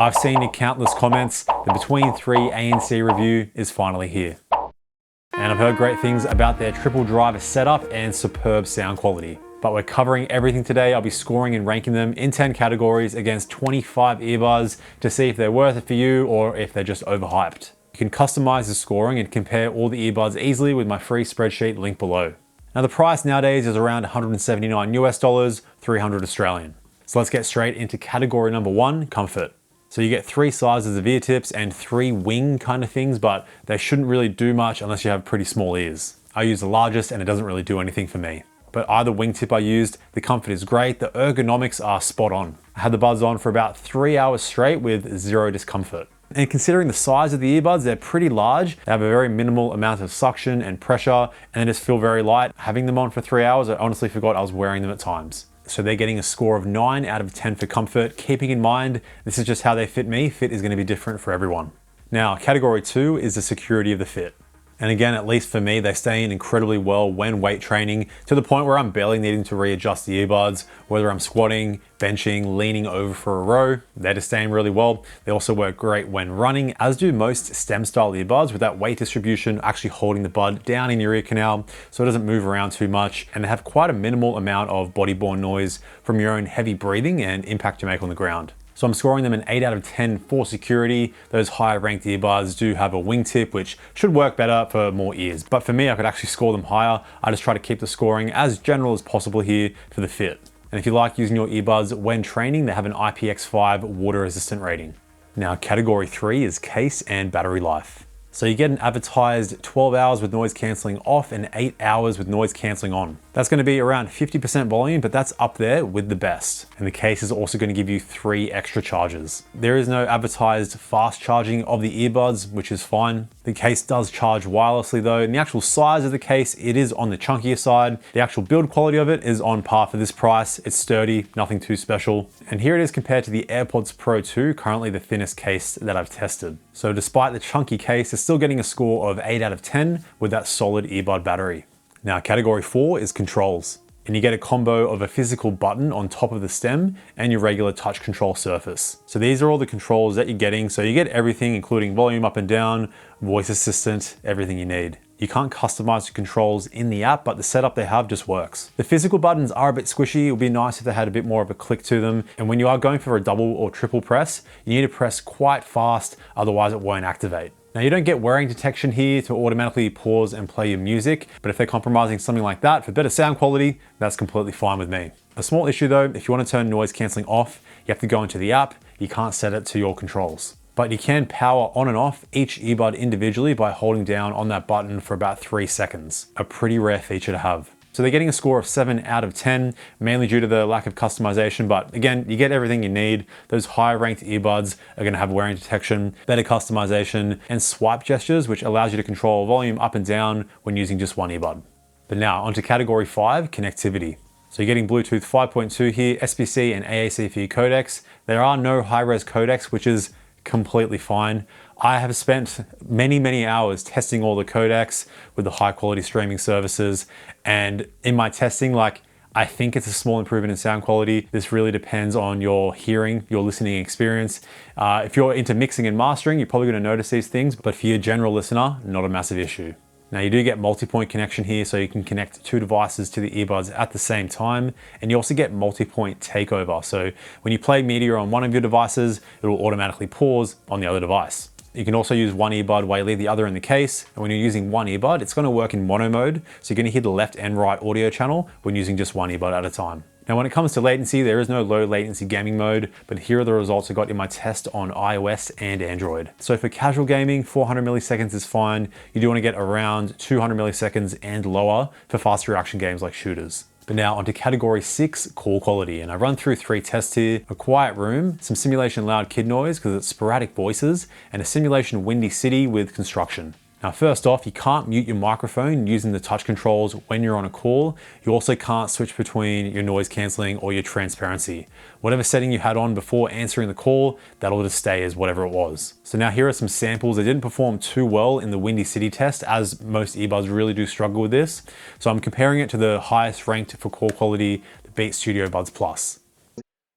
I've seen in countless comments the Between 3 A and C review is finally here. And I've heard great things about their triple driver setup and superb sound quality. But we're covering everything today. I'll be scoring and ranking them in 10 categories against 25 earbuds to see if they're worth it for you or if they're just overhyped. You can customize the scoring and compare all the earbuds easily with my free spreadsheet link below. Now the price nowadays is around 179 US dollars, 300 Australian. So let's get straight into category number 1, comfort. So you get 3 sizes of ear tips and 3 wing kind of things, but they shouldn't really do much unless you have pretty small ears. I use the largest and it doesn't really do anything for me. But either wingtip I used, the comfort is great, the ergonomics are spot on. I had the buds on for about 3 hours straight with zero discomfort. And considering the size of the earbuds, they're pretty large. They have a very minimal amount of suction and pressure, and they just feel very light. Having them on for 3 hours, I honestly forgot I was wearing them at times. So they're getting a score of 9 out of 10 for comfort, keeping in mind, this is just how they fit me. Fit is gonna be different for everyone. Now, category 2 is the security of the fit. And again, at least for me, they stay in incredibly well when weight training, to the point where I'm barely needing to readjust the earbuds, whether I'm squatting, benching, leaning over for a row, they're just staying really well. They also work great when running, as do most stem style earbuds, with that weight distribution actually holding the bud down in your ear canal so it doesn't move around too much. And they have quite a minimal amount of body-borne noise from your own heavy breathing and impact you make on the ground. So I'm scoring them an 8 out of 10 for security. Those higher ranked earbuds do have a wingtip, which should work better for more ears. But for me, I could actually score them higher. I just try to keep the scoring as general as possible here for the fit. And if you like using your earbuds when training, they have an IPX5 water resistant rating. Now, category 3 is case and battery life. So you get an advertised 12 hours with noise cancelling off and 8 hours with noise cancelling on. That's going to be around 50% volume, but that's up there with the best. And the case is also going to give you 3 extra charges. There is no advertised fast charging of the earbuds, which is fine. The case does charge wirelessly though, and the actual size of the case, it is on the chunkier side. The actual build quality of it is on par for this price. It's sturdy, nothing too special. And here it is compared to the AirPods Pro 2, currently the thinnest case that I've tested. So despite the chunky case, it's still getting a score of 8 out of 10 with that solid earbud battery. Now, category 4 is controls. And you get a combo of a physical button on top of the stem and your regular touch control surface. So these are all the controls that you're getting. So you get everything, including volume up and down, voice assistant, everything you need. You can't customize the controls in the app, but the setup they have just works. The physical buttons are a bit squishy. It would be nice if they had a bit more of a click to them. And when you are going for a double or triple press, you need to press quite fast, otherwise it won't activate. Now you don't get wearing detection here to automatically pause and play your music, but if they're compromising something like that for better sound quality, that's completely fine with me. A small issue though, if you want to turn noise cancelling off, you have to go into the app. You can't set it to your controls. But you can power on and off each earbud individually by holding down on that button for about 3 seconds. A pretty rare feature to have. So they're getting a score of 7 out of 10, mainly due to the lack of customization, but again, you get everything you need. Those higher ranked earbuds are gonna have wearing detection, better customization, and swipe gestures, which allows you to control volume up and down when using just one earbud. But now onto category 5, connectivity. So you're getting Bluetooth 5.2 here, SBC and AAC for your codecs. There are no high-res codecs, which is completely fine. I have spent many hours testing all the codecs with the high quality streaming services. And in my testing, I think it's a small improvement in sound quality. This really depends on your hearing, your listening experience. If you're into mixing and mastering, you're probably gonna notice these things, but for your general listener, not a massive issue. Now you do get multi-point connection here, so you can connect 2 devices to the earbuds at the same time. And you also get multi-point takeover. So when you play media on one of your devices, it will automatically pause on the other device. You can also use one earbud while you leave the other in the case. And when you're using one earbud, it's gonna work in mono mode. So you're gonna hear the left and right audio channel when using just one earbud at a time. Now, when it comes to latency, there is no low latency gaming mode, but here are the results I got in my test on iOS and Android. So for casual gaming, 400 milliseconds is fine. You do want to get around 200 milliseconds and lower for fast reaction games like shooters. But now onto category 6, call quality. And I've run through 3 tests here: a quiet room, some simulation loud kid noise because it's sporadic voices, and a simulation windy city with construction. Now, first off, you can't mute your microphone using the touch controls when you're on a call. You also can't switch between your noise cancelling or your transparency. Whatever setting you had on before answering the call, that'll just stay as whatever it was. So now here are some samples. They didn't perform too well in the Windy City test, as most earbuds really do struggle with this. So I'm comparing it to the highest ranked for call quality, the Beat Studio Buds Plus.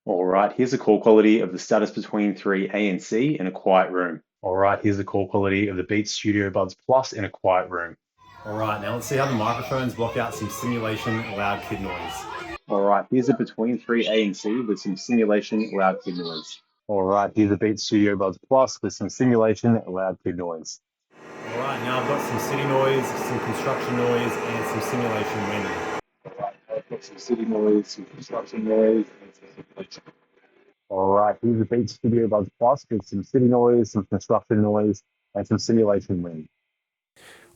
All right, here's the call quality of the status between 3A and C in a quiet room. All right, here's the call quality of the Beats Studio Buds Plus in a quiet room. All right, now let's see how the microphones block out some simulation loud kid noise. All right, here's it between 3A and C with some simulation loud kid noise. All right, here's the Beats Studio Buds Plus with some simulation loud kid noise. All right, now I've got some city noise, some construction noise, and some simulation wind. All right, I've got some city noise, some construction noise, and some simulation. All right, here's the Beats Studio Buds Plus with some city noise, some construction noise, and some simulation wind.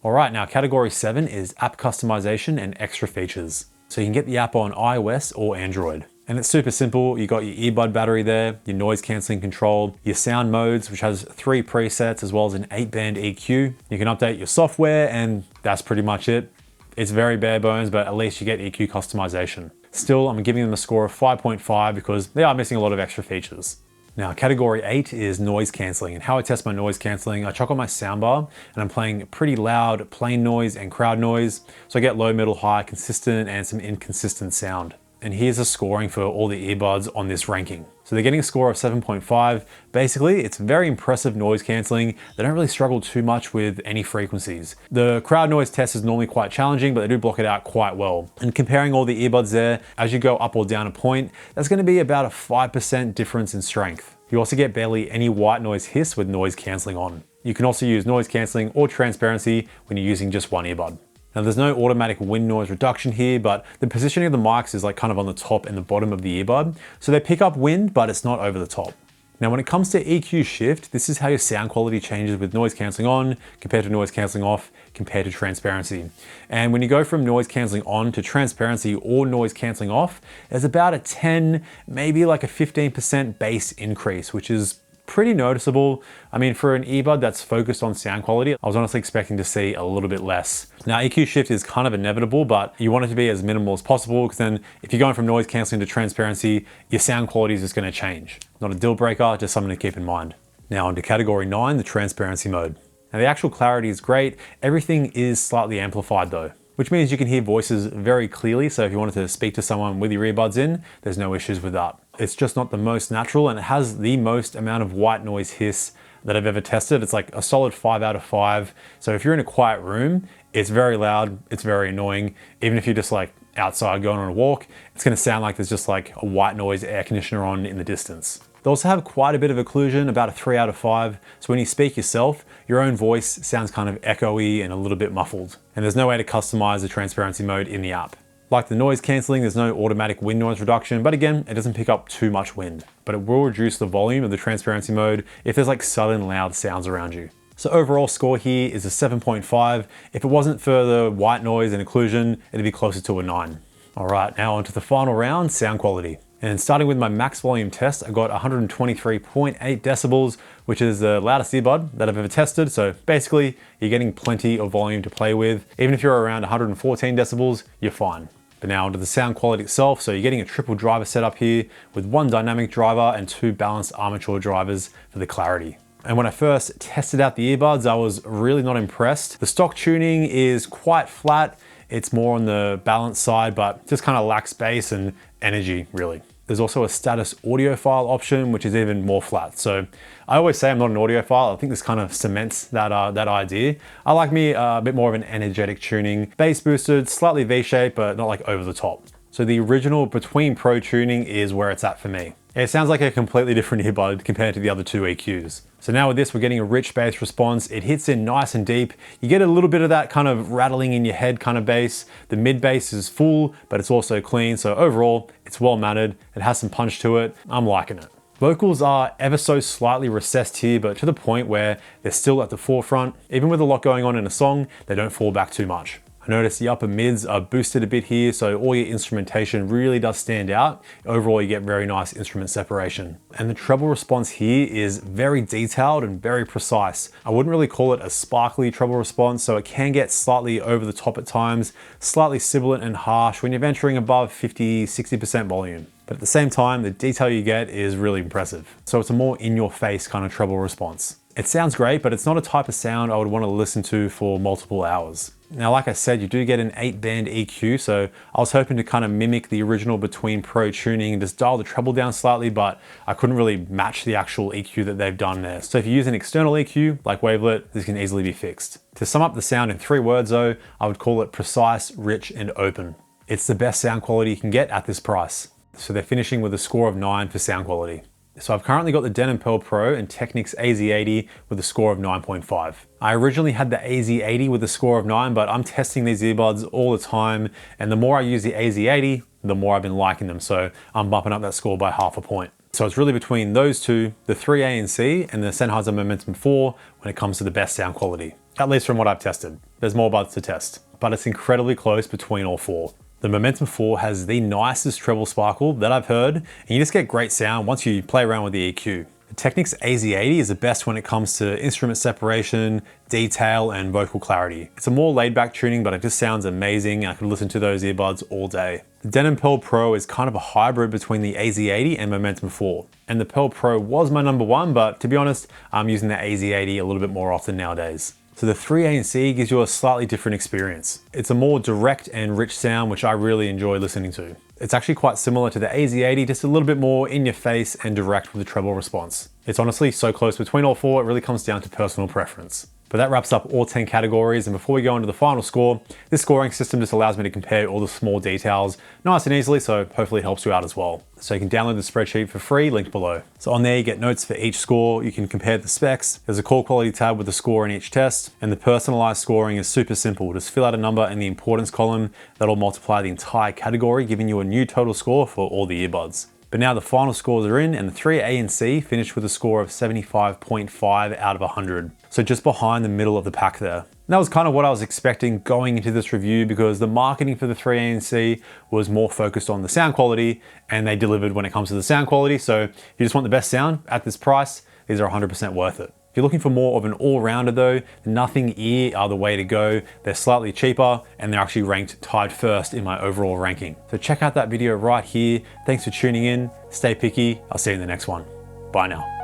All right, now category 7 is app customization and extra features. So you can get the app on iOS or Android. And it's super simple. You got your earbud battery there, your noise cancelling control, your sound modes, which has 3 presets, as well as an 8-band EQ. You can update your software, and that's pretty much it. It's very bare bones, but at least you get EQ customization. Still, I'm giving them a score of 5.5 because they are missing a lot of extra features. Now, category 8 is noise cancelling, and how I test my noise cancelling, I chuck on my soundbar and I'm playing pretty loud plain noise and crowd noise, so I get low, middle, high, consistent, and some inconsistent sound. And here's the scoring for all the earbuds on this ranking. So they're getting a score of 7.5. Basically, it's very impressive noise cancelling. They don't really struggle too much with any frequencies. The crowd noise test is normally quite challenging, but they do block it out quite well. And comparing all the earbuds there, as you go up or down a point, that's going to be about a 5% difference in strength. You also get barely any white noise hiss with noise cancelling on. You can also use noise cancelling or transparency when you're using just one earbud. Now there's no automatic wind noise reduction here, but the positioning of the mics is like kind of on the top and the bottom of the earbud. So they pick up wind, but it's not over the top. Now when it comes to EQ shift, this is how your sound quality changes with noise cancelling on compared to noise cancelling off compared to transparency. And when you go from noise cancelling on to transparency or noise cancelling off, there's about a 10, maybe like a 15% bass increase, which is pretty noticeable. I mean, for an earbud that's focused on sound quality, I was honestly expecting to see a little bit less. Now, EQ shift is kind of inevitable, but you want it to be as minimal as possible, because then if you're going from noise cancelling to transparency, your sound quality is just going to change. Not a deal breaker, just something to keep in mind. Now, onto category 9, the transparency mode. Now, the actual clarity is great. Everything is slightly amplified though, which means you can hear voices very clearly. So if you wanted to speak to someone with your earbuds in, there's no issues with that. It's just not the most natural, and it has the most amount of white noise hiss that I've ever tested. It's like a solid 5 out of 5. So if you're in a quiet room, it's very loud, it's very annoying. Even if you're just like outside going on a walk, it's gonna sound like there's just like a white noise air conditioner on in the distance. They also have quite a bit of occlusion, about a 3 out of 5. So when you speak yourself, your own voice sounds kind of echoey and a little bit muffled. And there's no way to customize the transparency mode in the app. Like the noise cancelling, there's no automatic wind noise reduction, but again, it doesn't pick up too much wind. But it will reduce the volume of the transparency mode if there's like sudden loud sounds around you. So overall score here is a 7.5. If it wasn't for the white noise and occlusion, it'd be closer to a 9. All right, now onto the final round, sound quality. And starting with my max volume test, I got 123.8 decibels, which is the loudest earbud that I've ever tested. So basically, you're getting plenty of volume to play with. Even if you're around 114 decibels, you're fine. But now onto the sound quality itself. So you're getting a triple driver setup here with 1 dynamic driver and 2 balanced armature drivers for the clarity. And when I first tested out the earbuds, I was really not impressed. The stock tuning is quite flat. It's more on the balance side, but just kind of lacks bass and energy, really. There's also a status audio file option, which is even more flat. So I always say I'm not an audiophile. I think this kind of cements that idea. I like me a bit more of an energetic tuning, bass boosted, slightly V-shaped, but not like over the top. So the original Between Pro tuning is where it's at for me. It sounds like a completely different earbud compared to the other 2 EQs. So now with this, we're getting a rich bass response. It hits in nice and deep. You get a little bit of that kind of rattling in your head kind of bass. The mid bass is full, but it's also clean. So overall, it's well mannered. It has some punch to it. I'm liking it. Vocals are ever so slightly recessed here, but to the point where they're still at the forefront. Even with a lot going on in a song, they don't fall back too much. I notice the upper mids are boosted a bit here, so all your instrumentation really does stand out. Overall, you get very nice instrument separation. And the treble response here is very detailed and very precise. I wouldn't really call it a sparkly treble response, so it can get slightly over the top at times, slightly sibilant and harsh when you're venturing above 50, 60% volume. But at the same time, the detail you get is really impressive. So it's a more in-your-face kind of treble response. It sounds great, but it's not a type of sound I would want to listen to for multiple hours. Now, like I said, you do get an 8-band EQ, so I was hoping to kind of mimic the original Between Pro tuning and just dial the treble down slightly, but I couldn't really match the actual EQ that they've done there. So if you use an external EQ like Wavelet, this can easily be fixed. To sum up the sound in 3 words though, I would call it precise, rich, and open. It's the best sound quality you can get at this price. So they're finishing with a score of 9 for sound quality. So I've currently got the Denon Pearl Pro and Technics AZ80 with a score of 9.5. I originally had the AZ80 with a score of 9, but I'm testing these earbuds all the time, and the more I use the AZ80, the more I've been liking them, so I'm bumping up that score by half a point. So it's really between those two, the 3 ANC and the Sennheiser Momentum 4 when it comes to the best sound quality, at least from what I've tested. There's more buds to test, but it's incredibly close between all 4. The Momentum 4 has the nicest treble sparkle that I've heard, and you just get great sound once you play around with the EQ. The Technics AZ80 is the best when it comes to instrument separation, detail, and vocal clarity. It's a more laid-back tuning, but it just sounds amazing. I could listen to those earbuds all day. The Denon Pearl Pro is kind of a hybrid between the AZ80 and Momentum 4. And the Pearl Pro was my number 1, but to be honest, I'm using the AZ80 a little bit more often nowadays. So the 3 ANC gives you a slightly different experience. It's a more direct and rich sound, which I really enjoy listening to. It's actually quite similar to the AZ80, just a little bit more in your face and direct with the treble response. It's honestly so close between all 4, it really comes down to personal preference. But that wraps up all 10 categories, and before we go into the final score, this scoring system just allows me to compare all the small details nice and easily, so hopefully it helps you out as well. So you can download the spreadsheet for free, linked below. So on there you get notes for each score, you can compare the specs, there's a call quality tab with the score in each test, and the personalized scoring is super simple. Just fill out a number in the importance column, that'll multiply the entire category, giving you a new total score for all the earbuds. But now the final scores are in, and the 3 ANC finished with a score of 75.5 out of 100. So just behind the middle of the pack there. And that was kind of what I was expecting going into this review, because the marketing for the 3 ANC was more focused on the sound quality, and they delivered when it comes to the sound quality. So if you just want the best sound at this price, these are 100% worth it. If you're looking for more of an all-rounder though, the Nothing Ear are the way to go. They're slightly cheaper, and they're actually ranked tied first in my overall ranking. So check out that video right here. Thanks for tuning in. Stay picky. I'll see you in the next one. Bye now.